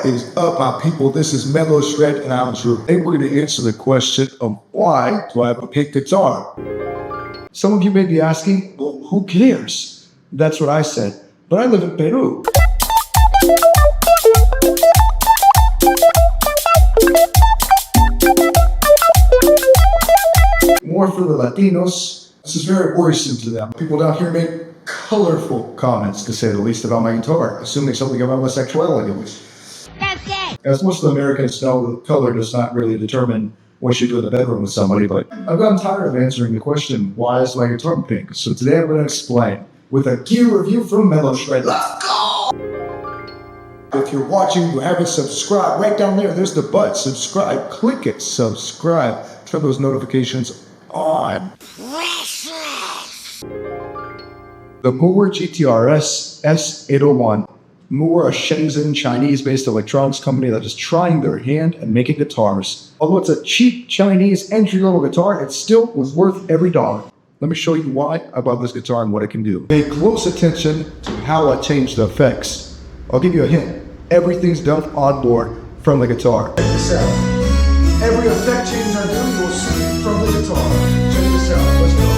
What is up, my people? This is Mellow Shred, and I'm Drew. Today we're going to answer the question of why do I have a pink guitar? Some of you may be asking, well, who cares? That's what I said. But I live in Peru. More for the Latinos. This is very worrisome to them. People down here make colorful comments, to say the least, about my guitar, assuming something about my sexuality, at least. That's it! As most of the Americans know, color does not really determine what you do in the bedroom with somebody, but I've gotten tired of answering the question, why is my guitar pink? So today I'm going to explain with a gear review from Mellow Shred. Let's go! If you're watching, you haven't subscribed, right down there's the button, subscribe. Click it, subscribe. Turn those notifications on. The Mooer GTRS S801. Mooer, a Shenzhen Chinese-based electronics company that is trying their hand at making guitars. Although it's a cheap Chinese entry-level guitar, it still was worth every dollar. Let me show you why I bought this guitar and what it can do. Pay close attention to how I change the effects. I'll give you a hint. Everything's done on board from the guitar. Check this out. Every effect change I do, you'll see from the guitar. Check this out. Let's go.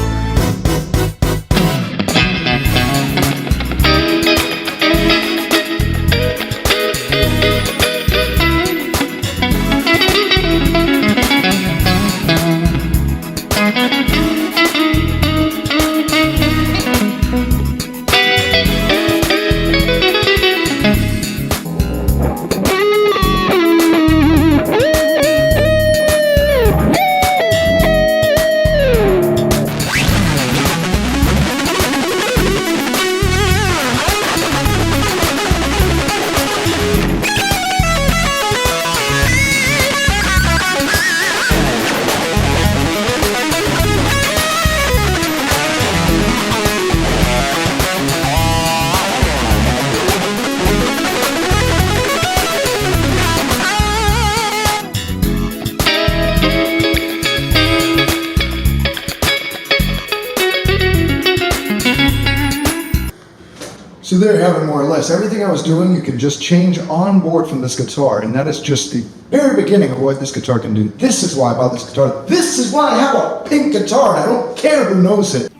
So there you have it, more or less. Everything I was doing, you can just change on board from this guitar, and that is just the very beginning of what this guitar can do. This is why I bought this guitar. This is why I have a pink guitar, and I don't care who knows it.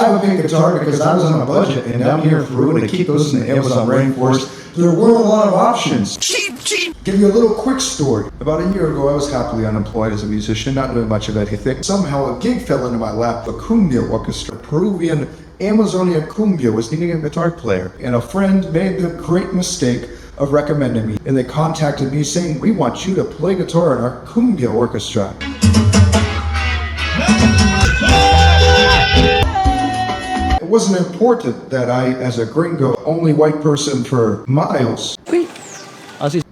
I have a pink guitar because I was on a budget, and down here in Peru, they keep those in the Amazon rainforest. There weren't a lot of options. Cheap! Give you a little quick story. About a year ago, I was happily unemployed as a musician, not doing much of anything. Somehow a gig fell into my lap, a cumbia orchestra, Peruvian Amazonian cumbia was needing a guitar player, and a friend made the great mistake of recommending me, and they contacted me saying, we want you to play guitar in our cumbia orchestra. It wasn't important that I, as a gringo, only white person for miles,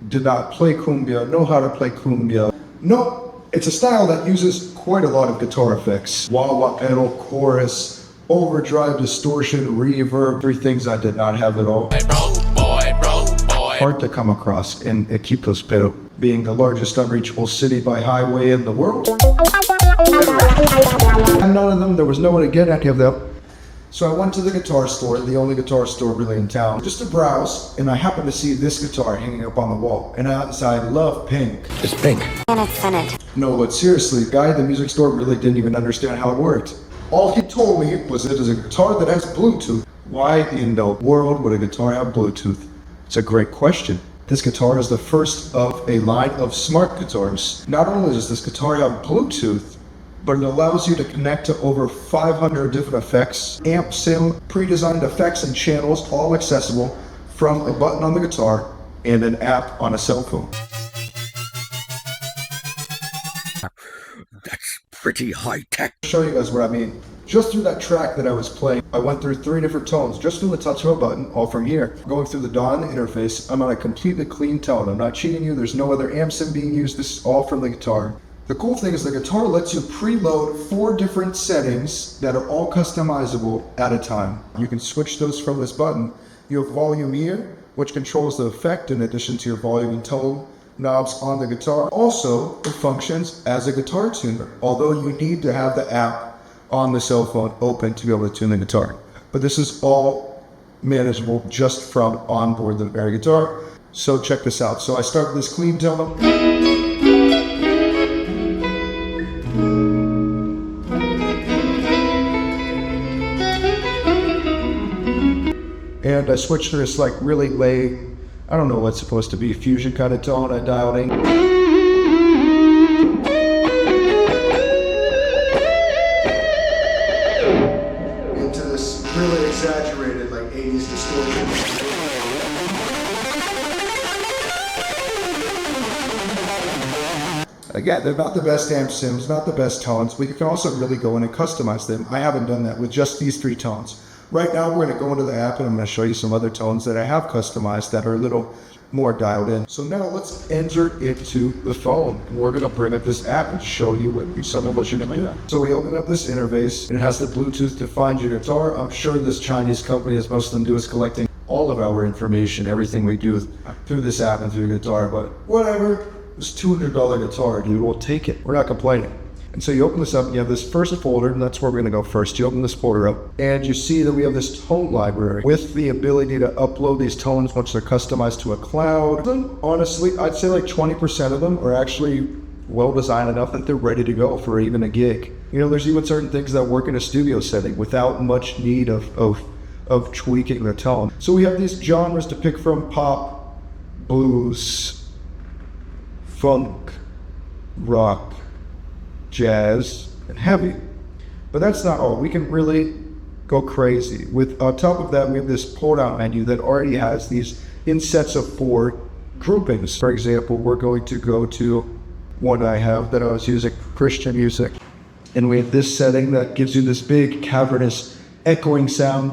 did not play cumbia, know how to play cumbia. No, it's a style that uses quite a lot of guitar effects. Wah-wah pedal, chorus, overdrive, distortion, reverb, three things I did not have at all. Hard to come across in Iquitos, Peru, being the largest unreachable city by highway in the world. And none of them, there was no one to get any of them. So I went to the guitar store, the only guitar store really in town, just to browse, and I happened to see this guitar hanging up on the wall. And I love pink. It's pink. And it's finished. No, but seriously, the guy at the music store really didn't even understand how it worked. All he told me was it is a guitar that has Bluetooth. Why in the world would a guitar have Bluetooth? It's a great question. This guitar is the first of a line of smart guitars. Not only does this guitar have Bluetooth, but it allows you to connect to over 500 different effects, amp, sim, pre-designed effects and channels, all accessible from a button on the guitar and an app on a cell phone. That's pretty high-tech. I'll show you guys what I mean. Just through that track that I was playing, I went through 3 different tones, just from the touch of a button, all from here. Going through the DAW interface, I'm on a completely clean tone. I'm not cheating you, there's no other amp sim being used, this is all from the guitar. The cool thing is the guitar lets you preload 4 different settings that are all customizable at a time. You can switch those from this button. You have volume here, which controls the effect in addition to your volume and tone knobs on the guitar. Also, it functions as a guitar tuner, although you need to have the app on the cell phone open to be able to tune the guitar. But this is all manageable just from onboard the very guitar. So check this out. So I start with this clean tone. And I switch to this like really late, I don't know what's supposed to be, fusion kind of tone. I dialed in. Into this really exaggerated like 80s distortion. Again, they're not the best amp sims, not the best tones, but you can also really go in and customize them. I haven't done that with just these 3 tones. Right now, we're going to go into the app and I'm going to show you some other tones that I have customized that are a little more dialed in. So now let's enter into the phone. We're going to bring up this app and show you some of what you're going to do. So we open up this interface and it has the Bluetooth to find your guitar. I'm sure this Chinese company, as most of them do, is collecting all of our information, everything we do through this app and through the guitar, but whatever. This $200 guitar, dude, we'll take it. We're not complaining. And so you open this up, and you have this first folder, and that's where we're gonna go first. You open this folder up, and you see that we have this tone library with the ability to upload these tones once they're customized to a cloud. Honestly, I'd say like 20% of them are actually well designed enough that they're ready to go for even a gig. You know, there's even certain things that work in a studio setting without much need of tweaking the tone. So we have these genres to pick from: pop, blues, funk, rock, jazz, and heavy. But that's not all. We can really go crazy. On top of that, we have this pull-down menu that already has these in sets of 4 groupings. For example, we're going to go to one I have that I was using, Christian music. And we have this setting that gives you this big, cavernous, echoing sound.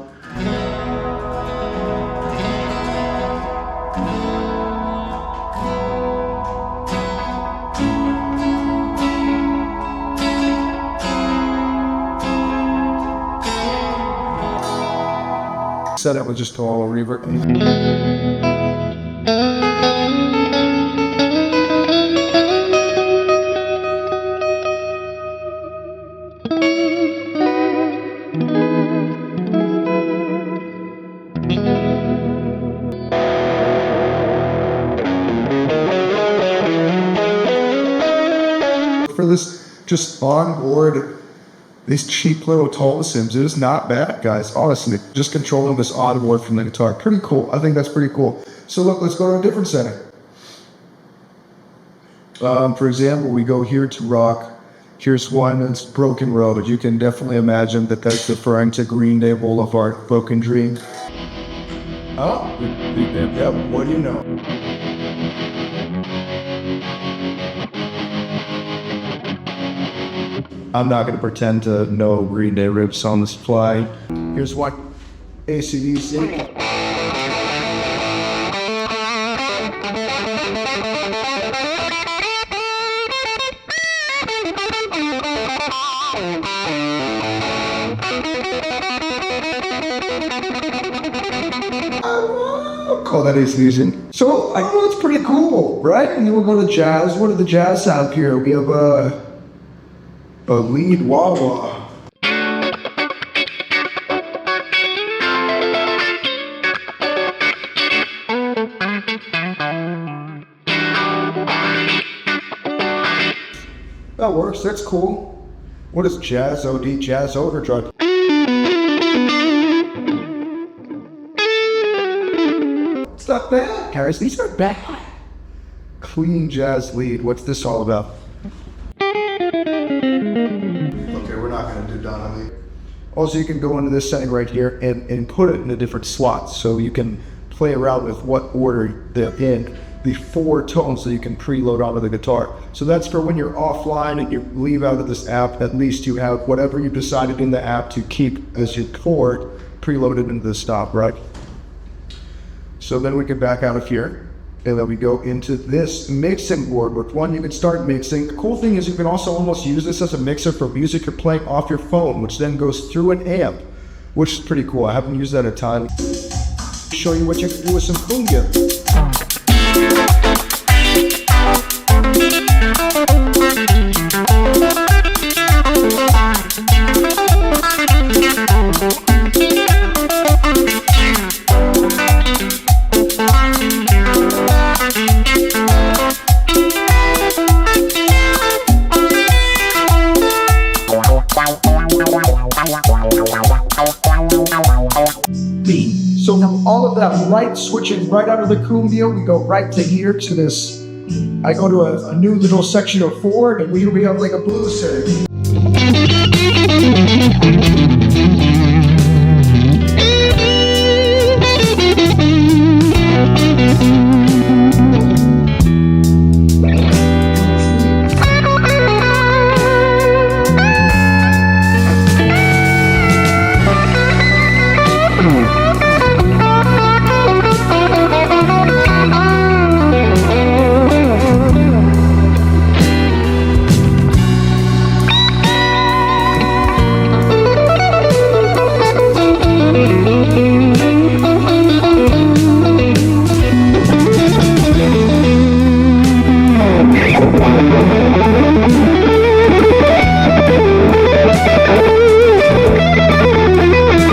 Set up with just a little reverb. For this just onboard, these cheap little tone sims, it is not bad, guys. Honestly, just controlling this onboard from the guitar, pretty cool. I think that's pretty cool. So look, let's go to a different setting. For example, we go here to rock. Here's one that's Broken Road. You can definitely imagine that that's referring to Green Day Boulevard, Broken Dream. Oh, yep, what do you know? I'm not going to pretend to know Green Day riffs on the fly. Here's what AC/DC. I'll call that AC/DC. So I know it's pretty cool, right? And then we'll go to jazz. What are the jazz sound here? We have a lead wah-wah. That works, that's cool. What is jazz OD, jazz overdrive? It's not bad, Harris, these aren't bad. Clean jazz lead, what's this all about? Okay, we're not going to do Donnelly. Also, you can go into this setting right here and put it in a different slot, so you can play around with what order they're in, the 4 tones that you can preload onto the guitar. So that's for when you're offline and you leave out of this app, at least you have whatever you decided in the app to keep as your chord preloaded into the stop, right? So then we can back out of here. And then we go into this mixing board with one you can start mixing. The cool thing is you can also almost use this as a mixer for music you're playing off your phone, which then goes through an amp, which is pretty cool. I haven't used that a ton. Show you what you can do with some cumbia. that light switching right out of the cumbia, we go right to here to this. I go to a new little section of Ford, and we have like a blues setting.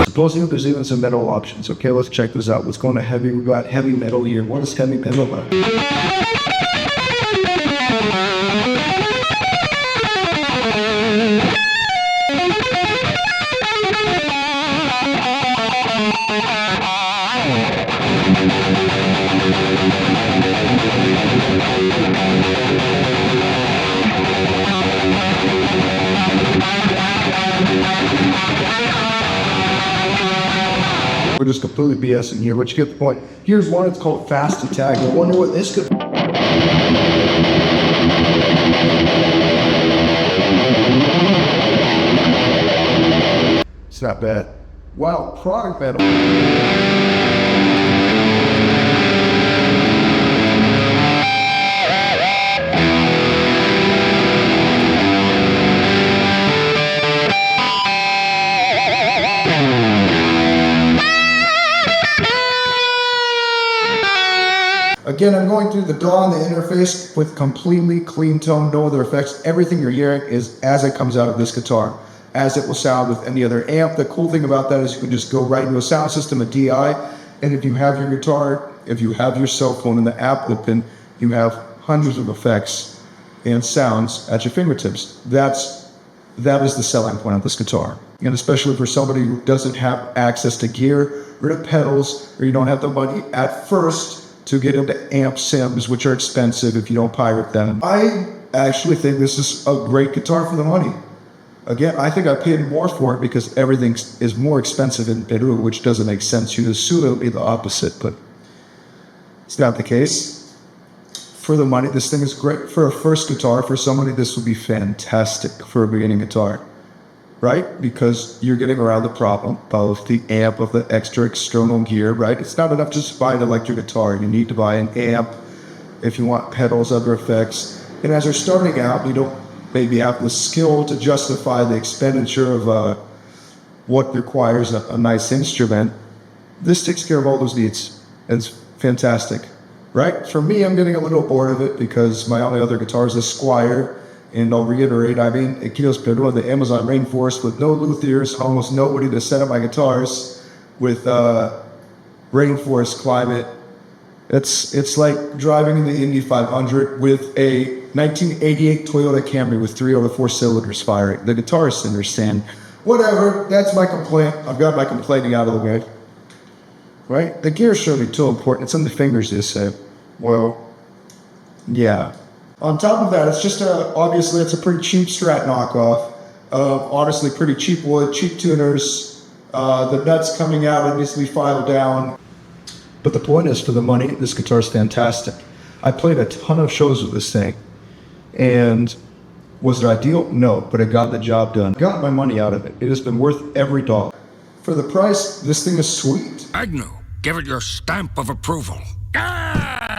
Supposing there's even some metal options. Okay, let's check this out. Let's go into heavy. We got heavy metal here. What is heavy metal about? We're just completely BSing here, but you get the point. Here's one, it's called Fast Attack. I wonder what this could... It's not bad. Wow, product metal. Again, I'm going through the DAW and the interface with completely clean tone, no other effects. Everything you're hearing is as it comes out of this guitar, as it will sound with any other amp. The cool thing about that is you can just go right into a sound system, a DI, and if you have your guitar, if you have your cell phone in the app pin, you have hundreds of effects and sounds at your fingertips. That is the selling point of this guitar. And especially for somebody who doesn't have access to gear or to pedals, or you don't have the money at first to get into amp sims, which are expensive if you don't pirate them. I actually think this is a great guitar for the money. Again, I think I paid more for it because everything is more expensive in Peru, which doesn't make sense. You'd assume it would be the opposite, but it's not the case. For the money, this thing is great. For a first guitar, for somebody, this would be fantastic for a beginning guitar, right? Because you're getting around the problem, both the amp of the extra external gear, right? It's not enough just to buy an electric guitar. You need to buy an amp if you want pedals, other effects. And as you're starting out, you don't maybe have the skill to justify the expenditure of what requires a nice instrument. This takes care of all those needs. It's fantastic, right? For me, I'm getting a little bored of it because my only other guitar is a Squire. And I'll reiterate, I mean, aquí los Peru in the Amazon rainforest with no luthiers, almost nobody to set up my guitars with rainforest climate. It's like driving in the Indy 500 with a 1988 Toyota Camry with 3 over 4 cylinders firing. The guitarists understand. Whatever, that's my complaint. I've got my complaining out of the way. Right? The gear shouldn't be too important. It's on the fingers, you say. Well, yeah. On top of that, it's just obviously it's a pretty cheap Strat knockoff. Honestly, pretty cheap wood, cheap tuners. The nuts coming out and needs to be filed down. But the point is, for the money, this guitar is fantastic. I played a ton of shows with this thing. And was it ideal? No, but it got the job done. Got my money out of it. It has been worth every dollar. For the price, this thing is sweet. Agnew, give it your stamp of approval. Ah!